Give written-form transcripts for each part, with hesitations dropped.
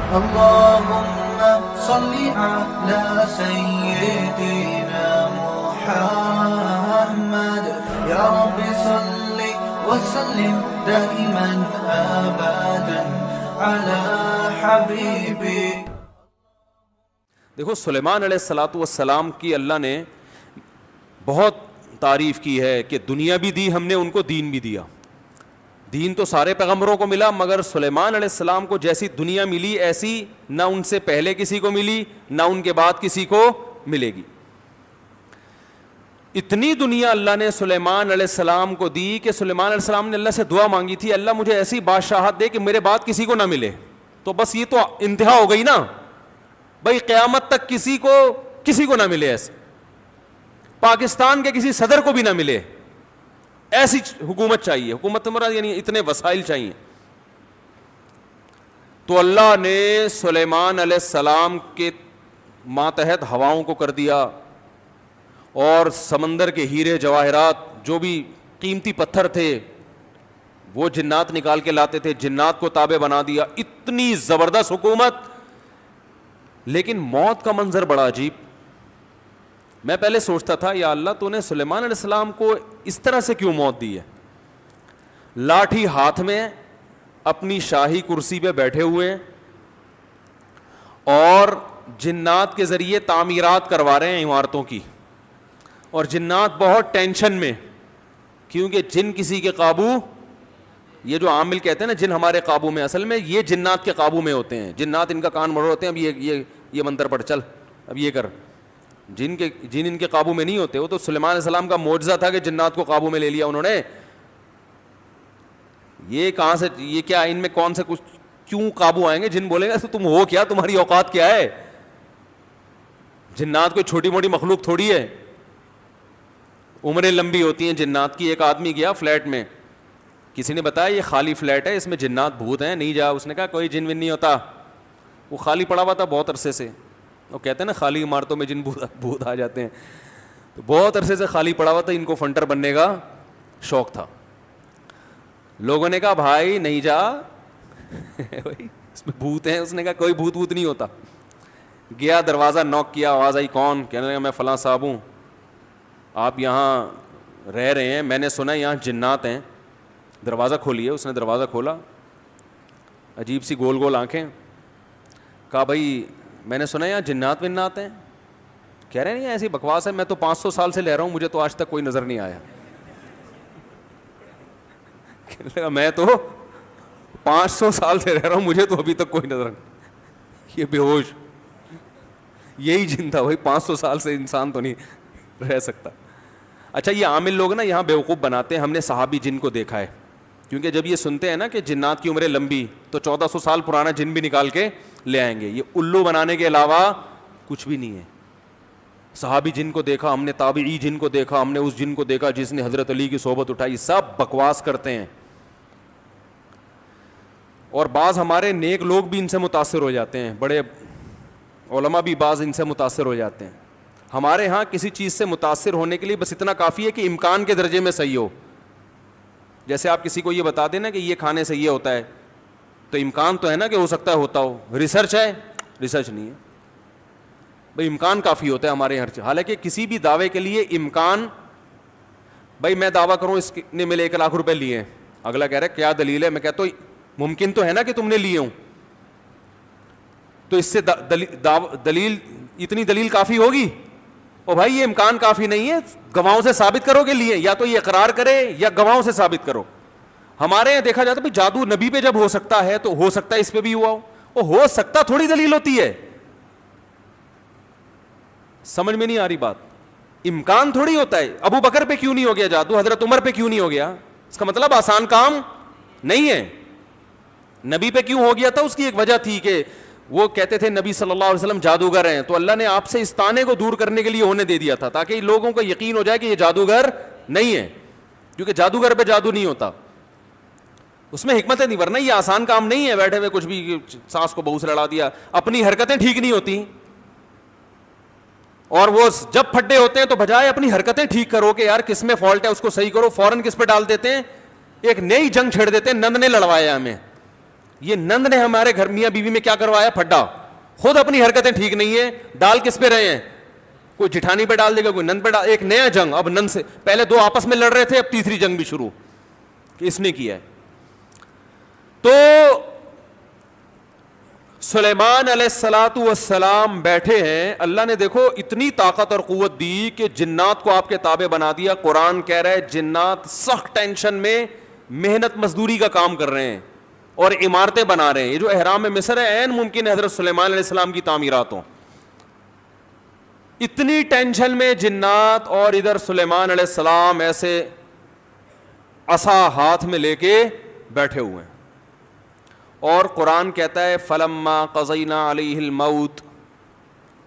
اللهم صل على سيدنا محمد يا رب صل وسلم دائما ابدا على حبيبي. دیکھو سلیمان علیہ الصلوۃ والسلام کی اللہ نے بہت تعریف کی ہے کہ دنیا بھی دی ہم نے ان کو، دین بھی دیا. دین تو سارے پیغمبروں کو ملا، مگر سلیمان علیہ السلام کو جیسی دنیا ملی ایسی نہ ان سے پہلے کسی کو ملی نہ ان کے بعد کسی کو ملے گی. اتنی دنیا اللہ نے سلیمان علیہ السلام کو دی کہ سلیمان علیہ السلام نے اللہ سے دعا مانگی تھی، اللہ مجھے ایسی بادشاہت دے کہ میرے بعد کسی کو نہ ملے. تو بس یہ تو انتہا ہو گئی نا بھائی، قیامت تک کسی کو نہ ملے ایسے، پاکستان کے کسی صدر کو بھی نہ ملے ایسی حکومت چاہیے. حکومت مراد یعنی اتنے وسائل چاہیے. تو اللہ نے سلیمان علیہ السلام کے ماتحت ہواؤں کو کر دیا، اور سمندر کے ہیرے جواہرات جو بھی قیمتی پتھر تھے وہ جنات نکال کے لاتے تھے، جنات کو تابع بنا دیا. اتنی زبردست حکومت. لیکن موت کا منظر بڑا عجیب. میں پہلے سوچتا تھا یا اللہ تو نے سلیمان علیہ السلام کو اس طرح سے کیوں موت دی ہے؟ لاٹھی ہاتھ میں اپنی شاہی کرسی پہ بیٹھے ہوئے اور جنات کے ذریعے تعمیرات کروا رہے ہیں عمارتوں کی، اور جنات بہت ٹینشن میں، کیونکہ جن کسی کے قابو، یہ جو عامل کہتے ہیں نا جن ہمارے قابو میں، اصل میں یہ جنات کے قابو میں ہوتے ہیں. جنات ان کا کان مروڑ ہوتے ہیں، اب یہ منتر پڑھ چل، اب یہ کر. جن ان کے قابو میں نہیں ہوتے. وہ تو سلیمان علیہ السلام کا معجزہ تھا کہ جنات کو قابو میں لے لیا انہوں نے. یہ کہاں سے، یہ کیا ان میں کون سے کچھ کیوں قابو آئیں گے؟ جن بولیں گے تم ہو کیا، تمہاری اوقات کیا ہے؟ جنات کوئی چھوٹی موٹی مخلوق تھوڑی ہے. عمریں لمبی ہوتی ہیں جنات کی. ایک آدمی گیا فلیٹ میں، کسی نے بتایا یہ خالی فلیٹ ہے، اس میں جنات بھوت ہیں، نہیں جا. اس نے کہا کوئی جن ون نہیں ہوتا. وہ خالی پڑا ہوا تھا بہت عرصے سے. وہ کہتے ہیں نا خالی عمارتوں میں جن بھوت آ جاتے ہیں. تو بہت عرصے سے خالی پڑا ہوا تھا، ان کو فنٹر بننے کا شوق تھا. لوگوں نے کہا بھائی نہیں جا اس میں بھوت ہیں. اس نے کہا کوئی بھوت نہیں ہوتا. گیا دروازہ نوک کیا، آواز آئی کون؟ کہنے لگا میں فلاں صاحب ہوں، آپ یہاں رہ رہے ہیں، میں نے سنا یہاں جنات ہیں، دروازہ کھولیے. اس نے دروازہ کھولا، عجیب سی گول گول آنکھیں. کہا بھائی میں نے سنا یہاں جنات ونات ہیں. کہہ رہے ہیں ایسی بکواس ہے، میں تو 500 سال سے رہ رہا ہوں، مجھے تو آج تک کوئی نظر نہیں آیا. کہنے لگا میں تو 500 سال سے رہ رہا ہوں، مجھے تو ابھی تک کوئی نظر نہیں. یہ بے ہوش یہی جن تھا. بھائی 500 سال سے انسان تو نہیں رہ سکتا. اچھا یہ عامل لوگ نا یہاں بیوقوف بناتے ہیں. ہم نے صحابی جن کو دیکھا ہے، کیونکہ جب یہ سنتے ہیں نا کہ جنات کی عمریں لمبی، تو 1400 سال پرانا جن بھی نکال کے لے آئیں گے. یہ الو بنانے کے علاوہ کچھ بھی نہیں ہے. صحابی جن کو دیکھا ہم نے، تابعی جن کو دیکھا ہم نے، اس جن کو دیکھا جس نے حضرت علی کی صحبت اٹھائی. سب بکواس کرتے ہیں. اور بعض ہمارے نیک لوگ بھی ان سے متاثر ہو جاتے ہیں، بڑے علماء بھی بعض ان سے متاثر ہو جاتے ہیں. ہمارے ہاں کسی چیز سے متاثر ہونے کے لیے بس اتنا کافی ہے کہ امکان کے درجے میں صحیح ہو. جیسے آپ کسی کو یہ بتا دیں نا کہ یہ کھانے سے یہ ہوتا ہے، تو امکان تو ہے نا کہ ہو سکتا ہے ہوتا ہو. ریسرچ ہے؟ ریسرچ نہیں ہے بھائی. امکان کافی ہوتا ہے ہمارے یہاں. حالانکہ کسی بھی دعوے کے لیے امکان، بھائی میں دعویٰ کروں اس نے میرے 1 لاکھ روپے لیے ہیں، اگلا کہہ رہا ہے کیا دلیل ہے؟ میں کہتا ہوں ممکن تو ہے نا کہ تم نے لیے ہوں، تو اس سے دلیل، اتنی دلیل کافی ہوگی؟ او بھائی یہ امکان کافی نہیں ہے، گواہوں سے ثابت کرو کہ لیے. یا تو یہ اقرار کرے یا گواہوں سے ثابت کرو. ہمارے یہاں دیکھا جاتا ہے جادو نبی پہ جب ہو سکتا ہے تو ہو سکتا ہے اس پہ بھی ہوا ہو. وہ ہو سکتا تھوڑی دلیل ہوتی ہے. سمجھ میں نہیں آ رہی بات. امکان تھوڑی ہوتا ہے. ابو بکر پہ کیوں نہیں ہو گیا جادو، حضرت عمر پہ کیوں نہیں ہو گیا؟ اس کا مطلب آسان کام نہیں ہے. نبی پہ کیوں ہو گیا تھا؟ اس کی ایک وجہ تھی کہ وہ کہتے تھے نبی صلی اللہ علیہ وسلم جادوگر ہیں، تو اللہ نے آپ سے اس طانے کو دور کرنے کے لیے ہونے دے دیا تھا تاکہ لوگوں کو یقین ہو جائے کہ یہ جادوگر نہیں ہے، کیونکہ جادوگر پہ جادو نہیں ہوتا. اس میں حکمتیں نہیں، ورنہ یہ آسان کام نہیں ہے بیٹھے ہوئے کچھ بھی سانس کو بہو سے لڑا دیا. اپنی حرکتیں ٹھیک نہیں ہوتی، اور وہ جب پھڈے ہوتے ہیں تو بجائے اپنی حرکتیں ٹھیک کرو کہ یار کس میں فالٹ ہے اس کو صحیح کرو، فوراً کس پہ ڈال دیتے ہیں؟ ایک نئی جنگ چھیڑ دیتے ہیں. نند نے لڑوایا ہمیں، یہ نند نے ہمارے گھر میاں بیوی میں کیا کروایا؟ پھڈا. خود اپنی حرکتیں ٹھیک نہیں ہیں, ڈال کس پہ رہے ہیں؟ کوئی جٹھانی پہ ڈال دے گا, کوئی نند پہ ڈال. ایک نیا جنگ, اب نند سے پہلے دو آپس میں لڑ رہے تھے, اب تیسری جنگ بھی شروع کہ اس نے کیا ہے. تو سلیمان علیہ الصلاۃ والسلام بیٹھے ہیں, اللہ نے دیکھو اتنی طاقت اور قوت دی کہ جنات کو آپ کے تابع بنا دیا. قرآن کہہ رہا ہے جنات سخت ٹینشن میں محنت مزدوری کا کام کر رہے ہیں اور عمارتیں بنا رہے ہیں. یہ جو احرام مصر ہے عین ممکن ہے حضرت سلیمان علیہ السلام کی تعمیرات ہوں. اتنی ٹینشن میں جنات, اور ادھر سلیمان علیہ السلام ایسے عصا ہاتھ میں لے کے بیٹھے ہوئے ہیں. اور قرآن کہتا ہے فلما قضینا علیہ الموت,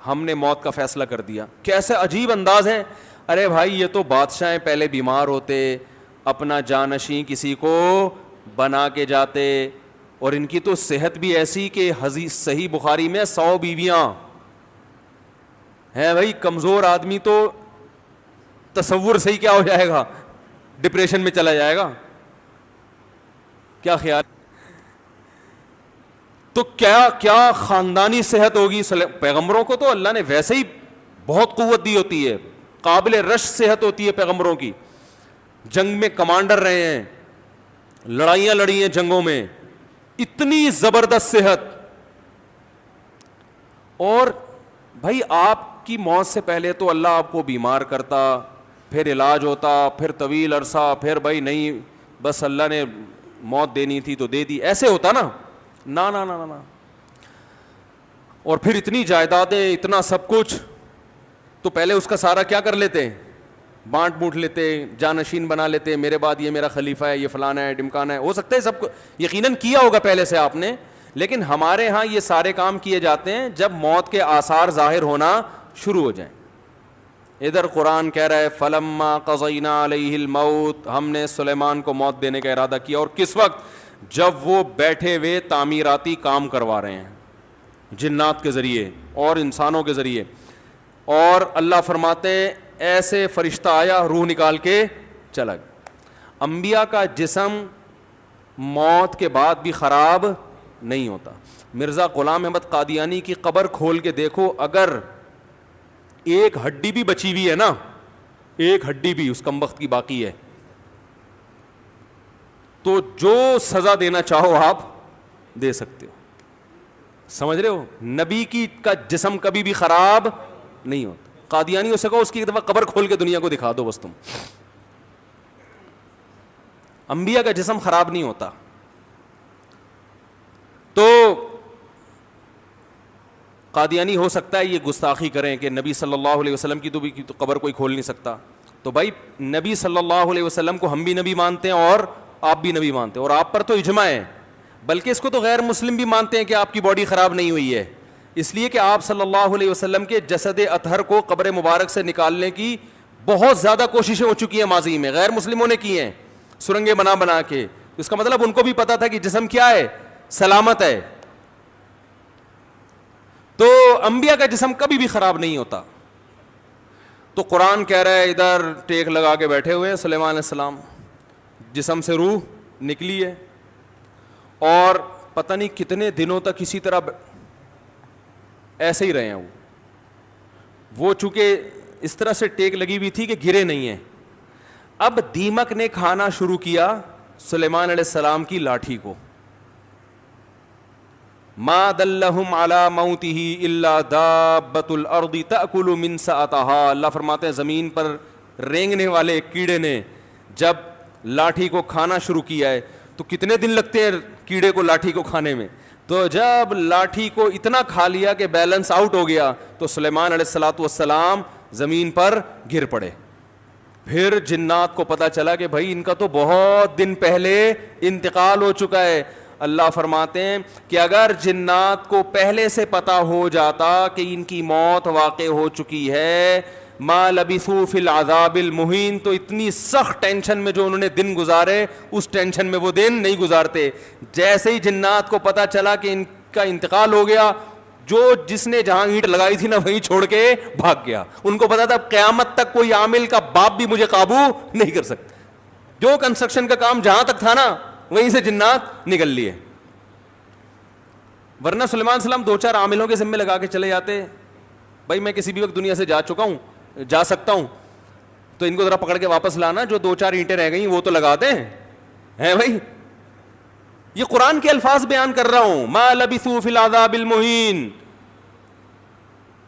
ہم نے موت کا فیصلہ کر دیا. کیسے عجیب انداز ہے. ارے بھائی یہ تو بادشاہ پہلے بیمار ہوتے, اپنا جانشین کسی کو بنا کے جاتے, اور ان کی تو صحت بھی ایسی کہ حدیث صحیح بخاری میں 100 بیویاں ہیں. بھائی کمزور آدمی تو تصور صحیح کیا ہو جائے گا, ڈپریشن میں چلا جائے گا. کیا خیال؟ تو کیا خاندانی صحت ہوگی. پیغمبروں کو تو اللہ نے ویسے ہی بہت قوت دی ہوتی ہے, قابل رش صحت ہوتی ہے پیغمبروں کی. جنگ میں کمانڈر رہے ہیں, لڑائیاں لڑی ہیں جنگوں میں, اتنی زبردست صحت. اور بھائی آپ کی موت سے پہلے تو اللہ آپ کو بیمار کرتا, پھر علاج ہوتا, پھر طویل عرصہ, پھر بھائی نہیں بس اللہ نے موت دینی تھی تو دے دی, ایسے ہوتا نا. نا نا نا نا. اور پھر اتنی جائیدادیں, اتنا سب کچھ, تو پہلے اس کا سارا کیا کر لیتے, بانٹ بوٹ لیتے, جانشین بنا لیتے, میرے بعد یہ میرا خلیفہ ہے, یہ فلانا ہے, ڈمکانا ہے. ہو سکتا ہے سب کو یقیناً کیا ہوگا پہلے سے آپ نے, لیکن ہمارے ہاں یہ سارے کام کیے جاتے ہیں جب موت کے آثار ظاہر ہونا شروع ہو جائیں. ادھر قرآن کہہ رہا ہے فلما قضینا علیہ الموت, ہم نے سلیمان کو موت دینے کا ارادہ کیا. اور کس وقت؟ جب وہ بیٹھے ہوئے تعمیراتی کام کروا رہے ہیں جنات کے ذریعے اور انسانوں کے ذریعے. اور اللہ فرماتے ہیں ایسے فرشتہ آیا, روح نکال کے چلا گیا. انبیاء کا جسم موت کے بعد بھی خراب نہیں ہوتا. مرزا غلام احمد قادیانی کی قبر کھول کے دیکھو, اگر ایک ہڈی بھی بچی ہوئی ہے نا, ایک ہڈی بھی اس کمبخت کی باقی ہے, تو جو سزا دینا چاہو آپ دے سکتے ہو. سمجھ رہے ہو؟ نبی کی کا جسم کبھی بھی خراب نہیں ہوتا. قادیانی اسے کہو اس کی ایک دفعہ قبر کھول کے دنیا کو دکھا دو بس تم. انبیاء کا جسم خراب نہیں ہوتا. تو قادیانی ہو سکتا ہے یہ گستاخی کریں کہ نبی صلی اللہ علیہ وسلم کی تو قبر کوئی کھول نہیں سکتا. تو بھائی نبی صلی اللہ علیہ وسلم کو ہم بھی نبی مانتے ہیں اور آپ بھی نبی مانتے ہیں, اور آپ پر تو اجماع ہے, بلکہ اس کو تو غیر مسلم بھی مانتے ہیں کہ آپ کی باڈی خراب نہیں ہوئی ہے, اس لیے کہ آپ صلی اللہ علیہ وسلم کے جسد اطہر کو قبر مبارک سے نکالنے کی بہت زیادہ کوششیں ہو چکی ہیں ماضی میں, غیر مسلموں نے کی ہیں سرنگیں بنا کے. اس کا مطلب ان کو بھی پتا تھا کہ جسم کیا ہے, سلامت ہے. تو انبیاء کا جسم کبھی بھی خراب نہیں ہوتا. تو قرآن کہہ رہا ہے ادھر ٹیک لگا کے بیٹھے ہوئے ہیں سلیمان علیہ السلام, جسم سے روح نکلی ہے, اور پتہ نہیں کتنے دنوں تک اسی طرح ایسے ہی رہے ہیں. وہ چونکہ اس طرح سے ٹیک لگی ہوئی تھی کہ گرے نہیں ہیں. اب دیمک نے کھانا شروع کیا سلیمان علیہ السلام کی لاٹھی کو. ما دلہم علی موتہ الا دابۃ الارض تأکل من سأتہا. اللہ فرماتے ہیں زمین پر رینگنے والے کیڑے نے جب لاٹھی کو کھانا شروع کیا ہے, تو کتنے دن لگتے ہیں کیڑے کو لاٹھی کو کھانے میں, تو جب لاٹھی کو اتنا کھا لیا کہ بیلنس آؤٹ ہو گیا تو سلیمان علیہ الصلاۃ والسلام زمین پر گر پڑے. پھر جنات کو پتا چلا کہ بھائی ان کا تو بہت دن پہلے انتقال ہو چکا ہے. اللہ فرماتے ہیں کہ اگر جنات کو پہلے سے پتا ہو جاتا کہ ان کی موت واقع ہو چکی ہے, ما لبثوا فی العذاب المہین, تو اتنی سخت ٹینشن میں جو انہوں نے دن گزارے اس ٹینشن میں وہ دن نہیں گزارتے. جیسے ہی جنات کو پتا چلا کہ ان کا انتقال ہو گیا, جس نے جہاں اینٹ لگائی تھی نا وہیں چھوڑ کے بھاگ گیا. ان کو پتا تھا قیامت تک کوئی عامل کا باپ بھی مجھے قابو نہیں کر سکتا. جو کنسٹرکشن کا کام جہاں تک تھا نا وہیں سے جنات نکل لیے. ورنہ سلیمان علیہ السلام 2-4 عاملوں کے ذمے لگا کے چلے جاتے, بھائی میں کسی بھی وقت دنیا سے جا چکا ہوں, جا سکتا ہوں, تو ان کو ذرا پکڑ کے واپس لانا, جو 2-4 اینٹیں رہ گئی وہ تو لگا دیں ہیں بھائی. یہ قرآن کے الفاظ بیان کر رہا ہوں. ما لبثوا فی العذاب المہین.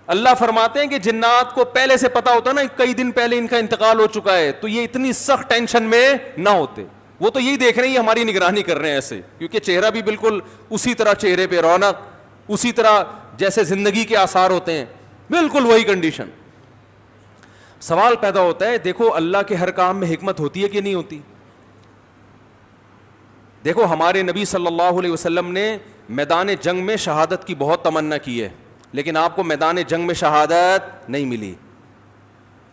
اللہ فرماتے ہیں کہ جنات کو پہلے سے پتا ہوتا نا کئی دن پہلے ان کا انتقال ہو چکا ہے, تو یہ اتنی سخت ٹینشن میں نہ ہوتے. وہ تو یہی دیکھ رہے ہیں ہماری نگرانی کر رہے ہیں ایسے, کیونکہ چہرہ بھی بالکل اسی طرح, چہرے پہ رونق اسی طرح جیسے زندگی کے آثار ہوتے ہیں, بالکل وہی کنڈیشن. سوال پیدا ہوتا ہے, دیکھو اللہ کے ہر کام میں حکمت ہوتی ہے کہ نہیں ہوتی؟ دیکھو ہمارے نبی صلی اللہ علیہ وسلم نے میدان جنگ میں شہادت کی بہت تمنا کی ہے, لیکن آپ کو میدان جنگ میں شہادت نہیں ملی,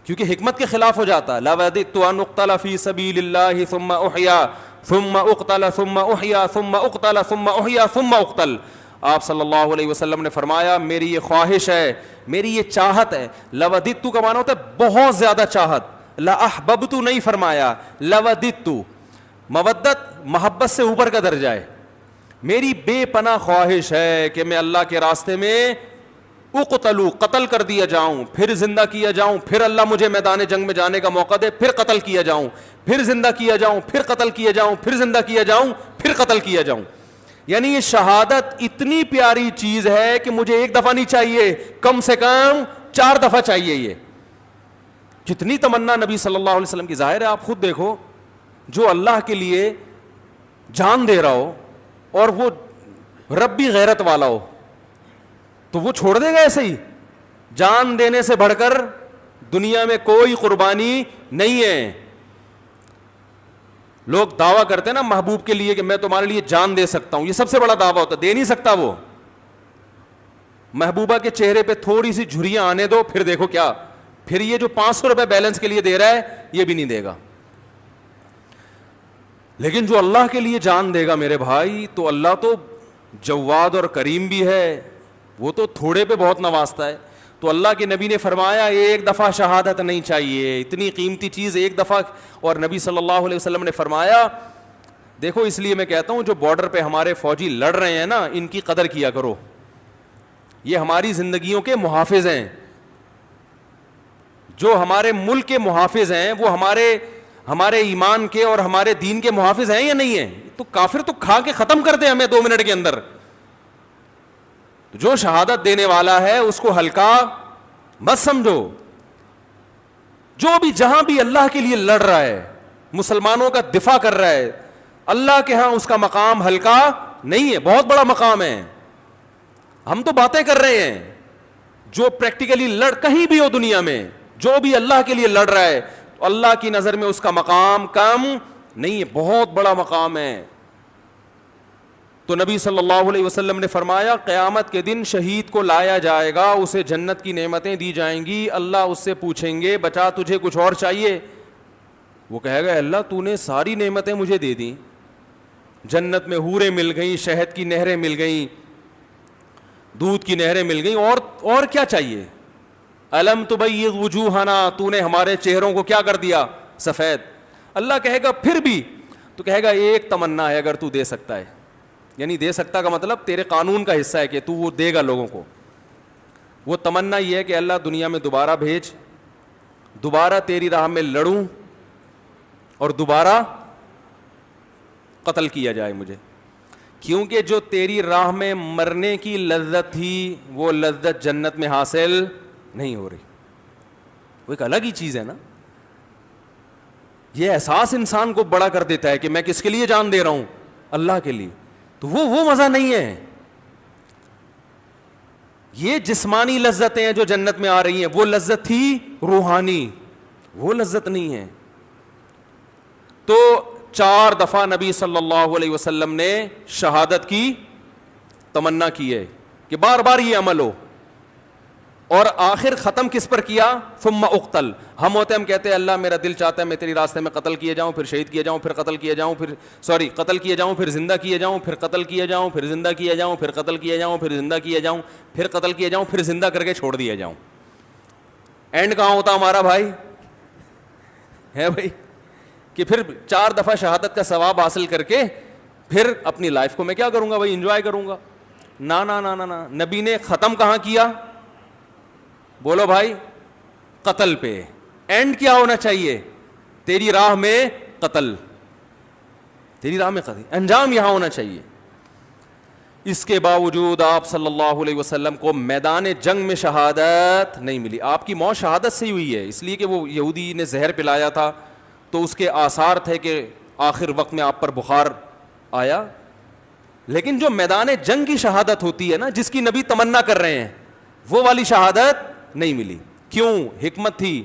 کیونکہ حکمت کے خلاف ہو جاتا. لَوَدِدتُّ أَنْ أُقْتَلَ فِي سَبِيلِ اللَّهِ ثُمَّ أُحْيَا ثُمَّ أُقْتَلَ ثُمَّ أُحْيَا ثُمَّ أُقْتَلَ ثُمَّ أُحْيَا ثُمَّ أُقْتَلَ. آپ صلی اللہ علیہ وسلم نے فرمایا میری یہ خواہش ہے, میری یہ چاہت ہے. لَوَدِدتُّ کا معنی ہوتا ہے بہت زیادہ چاہت, لَأَحْبَبْتُ نہیں فرمایا, لَوَدِدتُّ. مودت محبت سے اوپر کا درجہ ہے. میری بے پناہ خواہش ہے کہ میں اللہ کے راستے میں اقتلو, قتل کر دیا جاؤں, پھر زندہ کیا جاؤں, پھر اللہ مجھے میدان جنگ میں جانے کا موقع دے, پھر قتل کیا جاؤں, پھر زندہ کیا جاؤں, پھر قتل کیا جاؤں, پھر زندہ کیا جاؤں, پھر قتل کیا جاؤں. یعنی یہ شہادت اتنی پیاری چیز ہے کہ مجھے ایک دفعہ نہیں چاہیے, کم سے کم 4 دفعہ چاہیے. یہ جتنی تمنا نبی صلی اللہ علیہ وسلم کی. ظاہر ہے آپ خود دیکھو, جو اللہ کے لیے جان دے رہا ہو اور وہ ربی غیرت والا ہو, تو وہ چھوڑ دے گا ایسے ہی؟ جان دینے سے بڑھ کر دنیا میں کوئی قربانی نہیں ہے. لوگ دعویٰ کرتے ہیں نا محبوب کے لیے کہ میں تمہارے لیے جان دے سکتا ہوں, یہ سب سے بڑا دعویٰ ہوتا ہے. دے نہیں سکتا وہ. محبوبہ کے چہرے پہ تھوڑی سی جھریاں آنے دو, پھر دیکھو کیا, پھر یہ جو 500 روپے بیلنس کے لیے دے رہا ہے یہ بھی نہیں دے گا. لیکن جو اللہ کے لیے جان دے گا میرے بھائی, تو اللہ تو جواد اور کریم بھی ہے, وہ تو تھوڑے پہ بہت نوازتا ہے. تو اللہ کے نبی نے فرمایا ایک دفعہ شہادت نہیں چاہیے, اتنی قیمتی چیز ایک دفعہ. اور نبی صلی اللہ علیہ وسلم نے فرمایا, دیکھو اس لیے میں کہتا ہوں جو بارڈر پہ ہمارے فوجی لڑ رہے ہیں نا, ان کی قدر کیا کرو. یہ ہماری زندگیوں کے محافظ ہیں. جو ہمارے ملک کے محافظ ہیں وہ ہمارے ایمان کے اور ہمارے دین کے محافظ ہیں یا نہیں ہیں؟ تو کافر تو کھا کے ختم کر دے ہمیں 2 منٹ کے اندر. جو شہادت دینے والا ہے اس کو ہلکا مت سمجھو. جو بھی جہاں بھی اللہ کے لیے لڑ رہا ہے, مسلمانوں کا دفاع کر رہا ہے, اللہ کے ہاں اس کا مقام ہلکا نہیں ہے, بہت بڑا مقام ہے. ہم تو باتیں کر رہے ہیں, جو پریکٹیکلی لڑ کہیں بھی ہو دنیا میں, جو بھی اللہ کے لیے لڑ رہا ہے, تو اللہ کی نظر میں اس کا مقام کم نہیں ہے, بہت بڑا مقام ہے. تو نبی صلی اللہ علیہ وسلم نے فرمایا قیامت کے دن شہید کو لایا جائے گا, اسے جنت کی نعمتیں دی جائیں گی. اللہ اس سے پوچھیں گے بچا تجھے کچھ اور چاہیے؟ وہ کہے گا اللہ تو نے ساری نعمتیں مجھے دے دیں, جنت میں حوریں مل گئیں, شہد کی نہریں مل گئیں, دودھ کی نہریں مل گئیں, اور کیا چاہیے؟ الم تبیض وجوہنا, تو نے ہمارے چہروں کو کیا کر دیا؟ سفید. اللہ کہے گا پھر بھی؟ تو کہے گا ایک تمنا ہے اگر تو دے سکتا ہے. یعنی دے سکتا کا مطلب تیرے قانون کا حصہ ہے کہ تو وہ دے گا لوگوں کو. وہ تمنا یہ ہے کہ اللہ دنیا میں دوبارہ بھیج, دوبارہ تیری راہ میں لڑوں اور دوبارہ قتل کیا جائے مجھے, کیونکہ جو تیری راہ میں مرنے کی لذت تھی وہ لذت جنت میں حاصل نہیں ہو رہی. وہ ایک الگ ہی چیز ہے نا. یہ احساس انسان کو بڑا کر دیتا ہے کہ میں کس کے لیے جان دے رہا ہوں؟ اللہ کے لیے. تو وہ مزہ نہیں ہے. یہ جسمانی لذتیں ہیں جو جنت میں آ رہی ہیں, وہ لذت تھی روحانی, وہ لذت نہیں ہے. تو 4 دفعہ نبی صلی اللہ علیہ وسلم نے شہادت کی تمنا کی ہے کہ بار بار یہ عمل ہو. اور آخر ختم کس پر کیا؟ ثم اقتل. ہم ہوتے ہم کہتے ہیں اللہ میرا دل چاہتا ہے میں تیری راستے میں قتل کیے جاؤں, پھر شہید کیے جاؤں, پھر قتل کیے جاؤں, قتل کیے جاؤں, پھر زندہ کیے جاؤں, پھر قتل کیے جاؤں, پھر زندہ کیے جاؤں, پھر قتل کیے جاؤں, پھر زندہ کیے جاؤں, پھر قتل کیے جاؤں, پھر زندہ کر کے چھوڑ دیا جاؤں. اینڈ کہاں ہوتا ہمارا بھائی؟ ہے بھائی کہ پھر 4 دفعہ شہادت کا ثواب حاصل کر کے پھر اپنی لائف کو میں کیا کروں گا بھائی؟ انجوائے کروں گا. نا نا نا نا نا, نبی نے ختم کہاں کیا؟ بولو بھائی, قتل پہ. اینڈ کیا ہونا چاہیے؟ تیری راہ میں قتل, تیری راہ میں قتل, انجام یہاں ہونا چاہیے. اس کے باوجود آپ صلی اللہ علیہ وسلم کو میدان جنگ میں شہادت نہیں ملی. آپ کی موت شہادت سے ہی ہوئی ہے, اس لیے کہ وہ یہودی نے زہر پلایا تھا تو اس کے آثار تھے کہ آخر وقت میں آپ پر بخار آیا. لیکن جو میدان جنگ کی شہادت ہوتی ہے نا, جس کی نبی تمنا کر رہے ہیں, وہ والی شہادت نہیں ملی. کیوں؟ حکمت تھی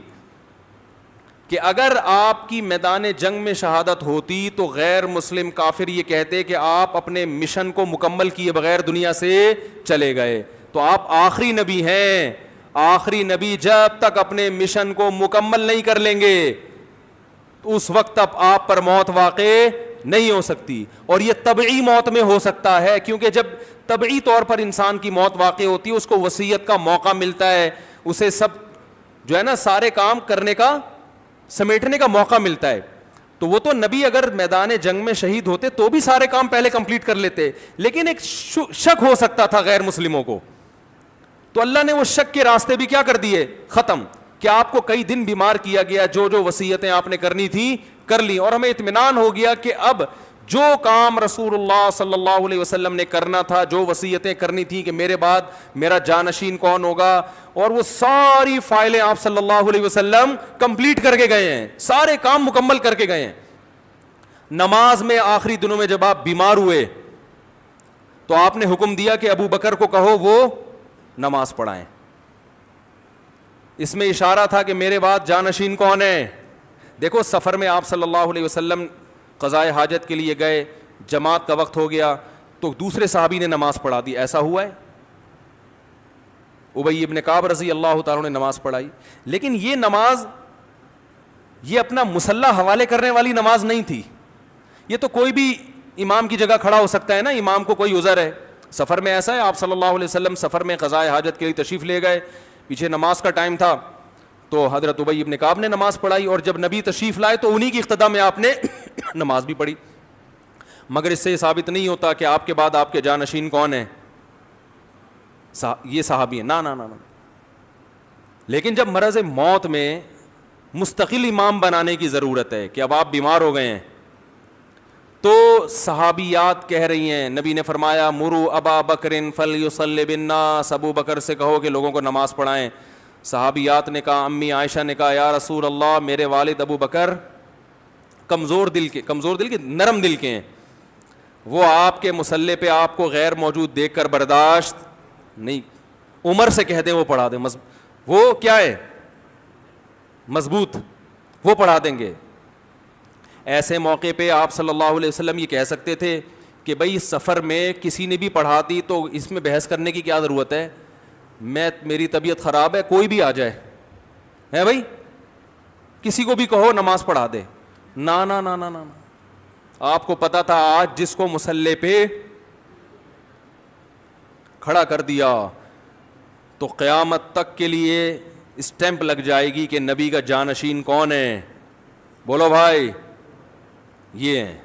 کہ اگر آپ کی میدان جنگ میں شہادت ہوتی تو غیر مسلم کافر یہ کہتے کہ آپ اپنے مشن کو مکمل کیے بغیر دنیا سے چلے گئے. تو آپ آخری نبی ہیں, آخری نبی جب تک اپنے مشن کو مکمل نہیں کر لیں گے تو اس وقت تک آپ پر موت واقع نہیں ہو سکتی. اور یہ طبعی موت میں ہو سکتا ہے, کیونکہ جب طبعی طور پر انسان کی موت واقع ہوتی ہے اس کو وصیت کا موقع ملتا ہے, اسے سب جو ہے نا سارے کام کرنے کا, سمیٹنے کا موقع ملتا ہے. تو وہ تو نبی اگر میدان جنگ میں شہید ہوتے تو بھی سارے کام پہلے کمپلیٹ کر لیتے, لیکن ایک شک ہو سکتا تھا غیر مسلموں کو, تو اللہ نے وہ شک کے راستے بھی کیا کر دیے, ختم. کہ آپ کو کئی دن بیمار کیا گیا, جو جو وصیتیں آپ نے کرنی تھی کر لی, اور ہمیں اطمینان ہو گیا کہ اب جو کام رسول اللہ صلی اللہ علیہ وسلم نے کرنا تھا, جو وصیتیں کرنی تھی کہ میرے بعد میرا جانشین کون ہوگا, اور وہ ساری فائلیں آپ صلی اللہ علیہ وسلم کمپلیٹ کر کے گئے ہیں, سارے کام مکمل کر کے گئے ہیں. نماز میں آخری دنوں میں جب آپ بیمار ہوئے تو آپ نے حکم دیا کہ ابو بکر کو کہو وہ نماز پڑھائیں. اس میں اشارہ تھا کہ میرے بعد جانشین کون ہے. دیکھو سفر میں آپ صلی اللہ علیہ وسلم قضائے حاجت کے لیے گئے, جماعت کا وقت ہو گیا تو دوسرے صحابی نے نماز پڑھا دی. ایسا ہوا ہے؟ ابی ابن کعب رضی اللہ تعالیٰ نے نماز پڑھائی, لیکن یہ نماز یہ اپنا مصلی حوالے کرنے والی نماز نہیں تھی. یہ تو کوئی بھی امام کی جگہ کھڑا ہو سکتا ہے نا, امام کو کوئی عذر ہے. سفر میں ایسا ہے, آپ صلی اللہ علیہ وسلم سفر میں قضائے حاجت کے لیے تشریف لے گئے, پیچھے نماز کا ٹائم تھا تو حضرت ابی ابن کعب نے نماز پڑھائی, اور جب نبی تشریف لائے تو انہی کی اقتدا میں آپ نے نماز بھی پڑھی. مگر اس سے یہ ثابت نہیں ہوتا کہ آپ کے بعد آپ کے جانشین کون ہیں, یہ صحابی ہیں. نا نا نا نا. لیکن جب مرض موت میں مستقل امام بنانے کی ضرورت ہے کہ اب آپ بیمار ہو گئے ہیں, تو صحابیات کہہ رہی ہیں, نبی نے فرمایا مرو ابا بکر فلیصلی بالناس, ابو بکر سے کہو کہ لوگوں کو نماز پڑھائیں. صحابیات نے کہا, امی عائشہ نے کہا یا رسول اللہ میرے والد ابو بکر کمزور دل کے نرم دل کے ہیں, وہ آپ کے مصلی پہ آپ کو غیر موجود دیکھ کر برداشت نہیں, عمر سے کہہ دیں وہ پڑھا دیں, وہ کیا ہے مضبوط, وہ پڑھا دیں گے. ایسے موقع پہ آپ صلی اللہ علیہ وسلم یہ کہہ سکتے تھے کہ بھئی سفر میں کسی نے بھی پڑھا دی تو اس میں بحث کرنے کی کیا ضرورت ہے, میری طبیعت خراب ہے کوئی بھی آ جائے ہے بھائی, کسی کو بھی کہو نماز پڑھا دے. نا نا نا نا نا, آپ کو پتا تھا آج جس کو مصلی پہ کھڑا کر دیا تو قیامت تک کے لیے اسٹیمپ لگ جائے گی کہ نبی کا جانشین کون ہے. بولو بھائی, یہ ہیں.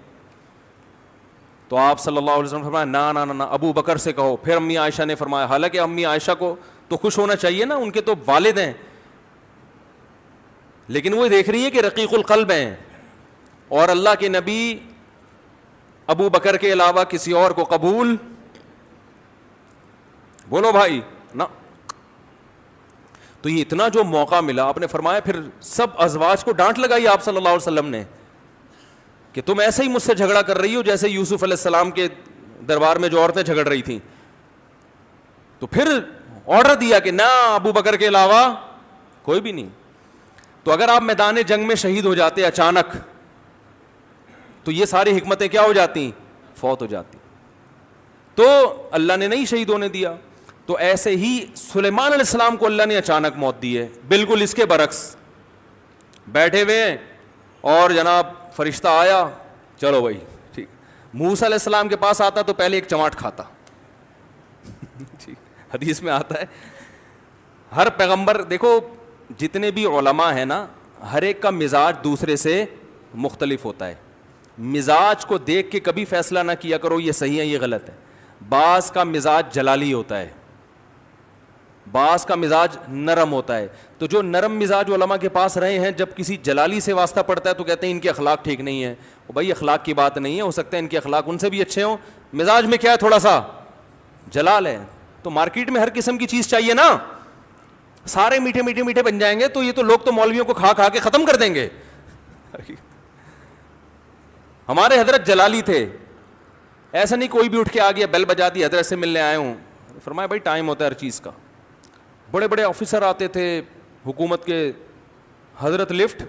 تو آپ صلی اللہ علیہ وسلم فرمایا نا نا نا ابو بکر سے کہو. پھر امی عائشہ نے فرمایا, حالانکہ امی عائشہ کو تو خوش ہونا چاہیے نا, ان کے تو والد ہیں, لیکن وہ دیکھ رہی ہے کہ رقیق القلب ہیں, اور اللہ کے نبی ابو بکر کے علاوہ کسی اور کو قبول, بولو بھائی نا. تو یہ اتنا جو موقع ملا, آپ نے فرمایا پھر سب ازواج کو ڈانٹ لگائی آپ صلی اللہ علیہ وسلم نے کہ تم ایسے ہی مجھ سے جھگڑا کر رہی ہو جیسے یوسف علیہ السلام کے دربار میں جو عورتیں جھگڑ رہی تھیں. تو پھر آرڈر دیا کہ نہ ابو بکر کے علاوہ کوئی بھی نہیں. تو اگر آپ میدان جنگ میں شہید ہو جاتے اچانک تو یہ ساری حکمتیں کیا ہو جاتی, فوت ہو جاتی. تو اللہ نے نہیں شہید ہونے دیا. تو ایسے ہی سلیمان علیہ السلام کو اللہ نے اچانک موت دی ہے, بالکل اس کے برعکس بیٹھے ہوئے ہیں اور جناب فرشتہ آیا, چلو بھائی ٹھیک. موسیٰ علیہ السلام کے پاس آتا تو پہلے ایک چماٹ کھاتا. حدیث میں آتا ہے ہر پیغمبر, دیکھو جتنے بھی علماء ہیں نا, ہر ایک کا مزاج دوسرے سے مختلف ہوتا ہے. مزاج کو دیکھ کے کبھی فیصلہ نہ کیا کرو یہ صحیح ہے یہ غلط ہے. بعض کا مزاج جلالی ہوتا ہے, بعض کا مزاج نرم ہوتا ہے. تو جو نرم مزاج علماء کے پاس رہے ہیں, جب کسی جلالی سے واسطہ پڑتا ہے تو کہتے ہیں ان کے اخلاق ٹھیک نہیں ہے. بھائی اخلاق کی بات نہیں ہے, ہو سکتا ہے ان کے اخلاق ان سے بھی اچھے ہوں, مزاج میں کیا ہے تھوڑا سا جلال ہے. تو مارکیٹ میں ہر قسم کی چیز چاہیے نا, سارے میٹھے میٹھے میٹھے بن جائیں گے تو یہ تو لوگ تو مولویوں کو کھا کھا کے ختم کر دیں گے. ہمارے حضرت جلالی تھے, ایسا نہیں کوئی بھی اٹھ کے آ گیا بیل بجا دی حضرت سے ملنے آئے ہوں. فرمایا بھائی ٹائم ہوتا ہے ہر چیز کا. بڑے بڑے آفیسر آتے تھے حکومت کے, حضرت لفٹ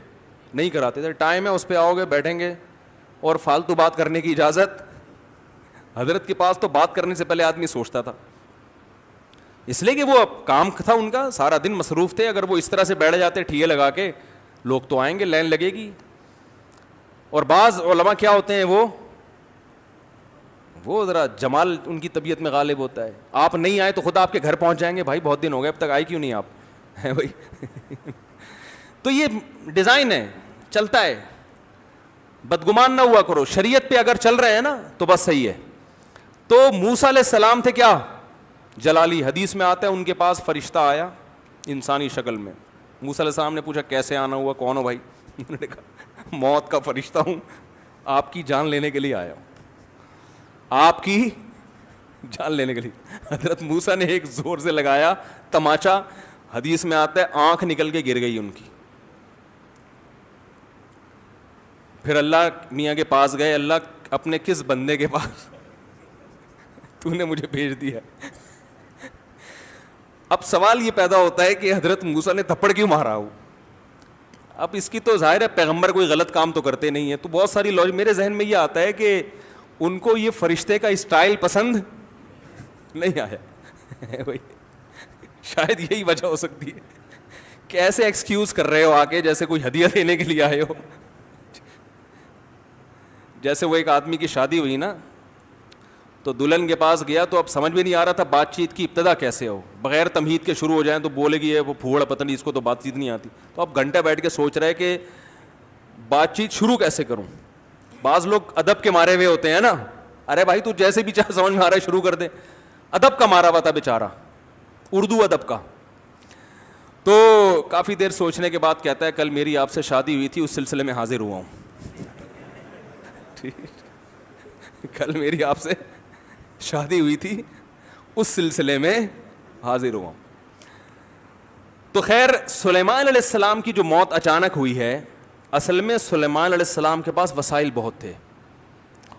نہیں کراتے تھے, ٹائم ہے اس پہ آؤ گے بیٹھیں گے, اور فالتو بات کرنے کی اجازت. حضرت کے پاس تو بات کرنے سے پہلے آدمی سوچتا تھا, اس لیے کہ وہ کام تھا ان کا, سارا دن مصروف تھے. اگر وہ اس طرح سے بیٹھ جاتے ٹھیے لگا کے, لوگ تو آئیں گے, لائن لگے گی. اور بعض علماء کیا ہوتے ہیں, وہ ذرا جمال ان کی طبیعت میں غالب ہوتا ہے. آپ نہیں آئے تو خود آپ کے گھر پہنچ جائیں گے, بھائی بہت دن ہو گئے اب تک آئے کیوں نہیں آپ, ہیں بھائی. تو یہ ڈیزائن ہے, چلتا ہے. بدگمان نہ ہوا کرو, شریعت پہ اگر چل رہے ہیں نا تو بس صحیح ہے. تو موسیٰ علیہ السلام تھے کیا, جلالی. حدیث میں آتا ہے ان کے پاس فرشتہ آیا انسانی شکل میں. موسیٰ علیہ السلام نے پوچھا کیسے آنا ہوا, کون ہو بھائی؟ انہوں نے کہا موت کا فرشتہ ہوں, آپ کی جان لینے کے لیے آیا ہوں, آپ کی جان لینے کے لیے. حضرت موسیٰ نے ایک زور سے لگایا تماچا, حدیث میں آتا ہے آنکھ نکل کے گر گئی ان کی. پھر اللہ میاں کے پاس گئے, اللہ اپنے کس بندے کے پاس تو نے مجھے بھیج دیا. اب سوال یہ پیدا ہوتا ہے کہ حضرت موسیٰ نے تھپڑ کیوں مارا ہو. اب اس کی تو ظاہر ہے پیغمبر کوئی غلط کام تو کرتے نہیں ہیں, تو بہت ساری لوج میرے ذہن میں یہ آتا ہے کہ ان کو یہ فرشتے کا اسٹائل پسند نہیں آیا بھائی, شاید یہی وجہ ہو سکتی ہے. کیسے ایکسکیوز کر رہے ہو آ کے, جیسے کوئی ہدیہ دینے کے لیے آئے ہو. جیسے وہ ایک آدمی کی شادی ہوئی نا, تو دلہن کے پاس گیا تو اب سمجھ میں نہیں آ رہا تھا بات چیت کی ابتدا کیسے ہو, بغیر تمہید کے شروع ہو جائیں تو بولے گی وہ پھوڑ پتہ نہیں اس کو تو بات چیت نہیں آتی. تو اب گھنٹہ بیٹھ کے سوچ رہے کہ بات چیت شروع کیسے کروں. بعض لوگ ادب کے مارے ہوئے ہوتے ہیں نا, ارے بھائی تو جیسے بھی چاہے سمجھ میں آ رہا ہے شروع کر دے. ادب کا مارا ہوا تھا بیچارہ, اردو ادب کا. تو کافی دیر سوچنے کے بعد کہتا ہے کل میری آپ سے شادی ہوئی تھی, اس سلسلے میں حاضر ہوا ہوں. کل میری آپ سے شادی ہوئی تھی, اس سلسلے میں حاضر ہوا. تو خیر سلیمان علیہ السلام کی جو موت اچانک ہوئی ہے, اصل میں سلیمان علیہ السلام کے پاس وسائل بہت تھے,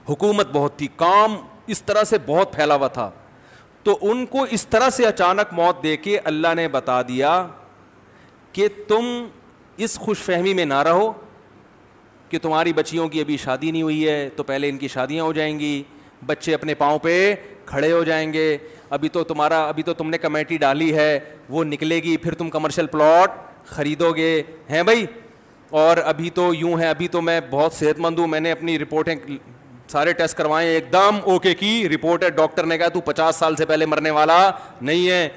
حکومت بہت تھی, کام اس طرح سے بہت پھیلا ہوا تھا. تو ان کو اس طرح سے اچانک موت دے کے اللہ نے بتا دیا کہ تم اس خوش فہمی میں نہ رہو کہ تمہاری بچیوں کی ابھی شادی نہیں ہوئی ہے تو پہلے ان کی شادیاں ہو جائیں گی, بچے اپنے پاؤں پہ کھڑے ہو جائیں گے, ابھی تو تم نے کمیٹی ڈالی ہے وہ نکلے گی, پھر تم کمرشل پلاٹ خریدو گے, ہیں بھائی. اور ابھی تو یوں ہے, ابھی تو میں بہت صحت مند ہوں, میں نے اپنی رپورٹیں سارے ٹیسٹ کروائے, ایک دم اوکے کی رپورٹ ہے, ڈاکٹر نے کہا تو 50 سال سے پہلے مرنے والا نہیں ہے,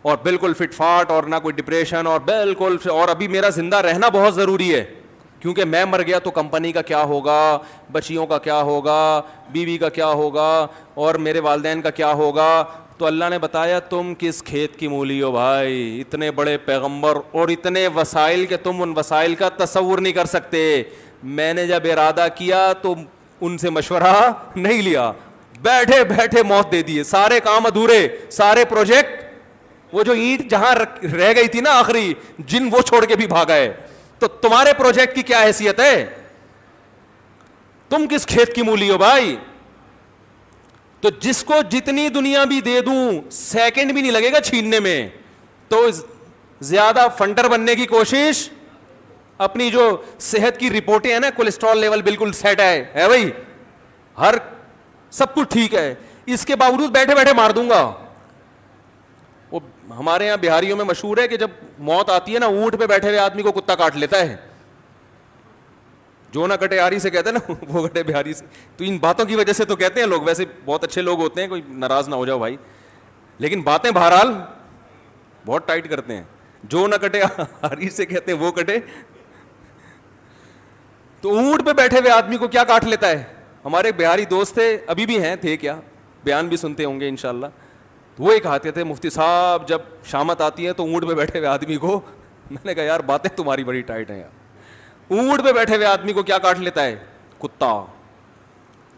اور بالکل فٹ فاٹ, اور نہ کوئی ڈپریشن, اور بالکل, اور ابھی میرا زندہ رہنا بہت ضروری ہے کیونکہ میں مر گیا تو کمپنی کا کیا ہوگا, بچیوں کا کیا ہوگا, بیوی کا کیا ہوگا, اور میرے والدین کا کیا ہوگا. تو اللہ نے بتایا تم کس کھیت کی مولی ہو بھائی, اتنے بڑے پیغمبر اور اتنے وسائل کہ تم ان وسائل کا تصور نہیں کر سکتے. میں نے جب ارادہ کیا تو ان سے مشورہ نہیں لیا, بیٹھے بیٹھے موت دے دیے, سارے کام ادھورے, سارے پروجیکٹ, وہ جو اینٹ جہاں رہ گئی تھی نا آخری جن, وہ چھوڑ کے بھی بھاگا ہے. تو تمہارے پروجیکٹ کی کیا حیثیت ہے, تم کس کھیت کی مولی ہو بھائی. تو جس کو جتنی دنیا بھی دے دوں سیکنڈ بھی نہیں لگے گا چھیننے میں, تو زیادہ فنڈر بننے کی کوشش, اپنی جو صحت کی رپورٹیں ہیں نا, کولیسٹرول لیول بالکل سیٹ ہے بھائی, ہر سب کچھ ٹھیک ہے, اس کے باوجود بیٹھے بیٹھے مار دوں گا. وہ ہمارے یہاں بہاریوں میں مشہور ہے کہ جب موت آتی ہے نا, اونٹ پہ بیٹھے ہوئے آدمی کو کتا کاٹ لیتا ہے, جو نہ کٹے آری سے کہتے ہیں نا, وہ کٹے بہاری سے. تو ان باتوں کی وجہ سے تو کہتے ہیں لوگ, ویسے بہت اچھے لوگ ہوتے ہیں, کوئی ناراض نہ ہو جاؤ بھائی, لیکن باتیں بہرحال بہت ٹائٹ کرتے ہیں. جو نہ کٹے آری سے کہتے ہیں وہ کٹے. تو اونٹ پہ بیٹھے ہوئے آدمی کو کیا کاٹ لیتا ہے. ہمارے بہاری دوست تھے, ابھی بھی ہیں, تھے کیا, بیان بھی سنتے ہوں گے انشاءاللہ. وہ ایک کہتے تھے مفتی صاحب جب شامت آتی ہے تو اونٹ پہ بیٹھے ہوئے آدمی کو, میں نے کہا یار باتیں تمہاری بڑی ٹائٹ ہیں یار, اونٹ پہ بیٹھے ہوئے آدمی کو کیا کاٹ لیتا ہے؟ کتا.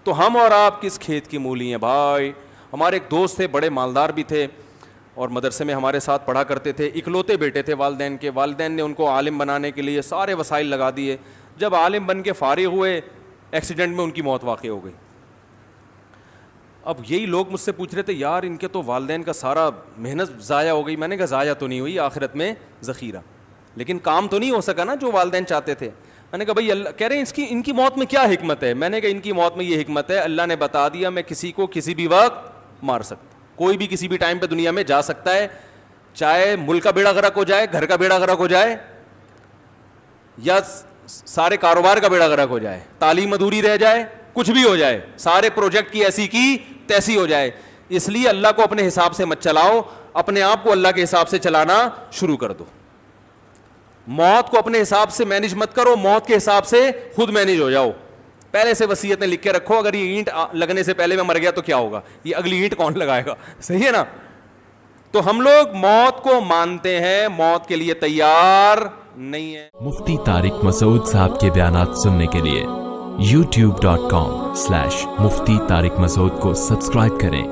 تو ہم اور آپ کس کھیت کی مولی ہیں بھائی. ہمارے ایک دوست تھے, بڑے مالدار بھی تھے, اور مدرسے میں ہمارے ساتھ پڑھا کرتے تھے. اکلوتے بیٹے تھے والدین کے. والدین نے ان کو عالم بنانے کے لیے سارے وسائل لگا دیے. جب عالم بن کے فارغ ہوئے, ایکسیڈنٹ میں ان کی موت واقع ہو گئی. اب یہی لوگ مجھ سے پوچھ رہے تھے یار ان کے تو والدین کا سارا محنت ضائع ہو گئی. میں نے کہا ضائع تو نہیں ہوئی, آخرت میں ذخیرہ, لیکن کام تو نہیں ہو سکا نا جو والدین چاہتے تھے. میں نے کہا بھائی اللہ کہہ رہے ہیں ان کی موت میں کیا حکمت ہے؟ میں نے کہا ان کی موت میں یہ حکمت ہے, اللہ نے بتا دیا میں کسی کو کسی بھی وقت مار سکتا. کوئی بھی کسی بھی ٹائم پہ دنیا میں جا سکتا ہے, چاہے ملک کا بیڑا غرق ہو جائے, گھر کا بیڑا غرق ہو جائے, یا سارے کاروبار کا بیڑا غرق ہو جائے, تعلیم ادھوری رہ جائے, کچھ بھی ہو جائے, سارے پروجیکٹ کی ایسی کی تیسی ہو جائے. اس لیے اللہ کو اپنے حساب سے مت چلاؤ, اپنے آپ کو اللہ کے حساب سے چلانا شروع کر دو. موت کو اپنے حساب سے مینیج مت کرو, موت کے حساب سے خود مینیج ہو جاؤ. پہلے سے وصیتیں لکھ کے رکھو, اگر یہ اینٹ لگنے سے پہلے میں مر گیا تو کیا ہوگا, یہ اگلی اینٹ کون لگائے گا؟ صحیح ہے نا. تو ہم لوگ موت کو مانتے ہیں, موت کے لیے تیار نہیں ہے. مفتی طارق مسعود صاحب کے بیانات سننے کے لیے youtube.com/مفتی طارق مسعود کو سبسکرائب کریں,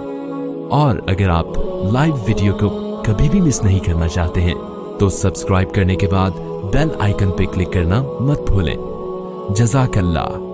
اور اگر آپ لائیو ویڈیو کو کبھی بھی مس نہیں کرنا چاہتے ہیں تو سبسکرائب کرنے کے بعد بیل آئیکن پہ کلک کرنا مت بھولیں. جزاک اللہ.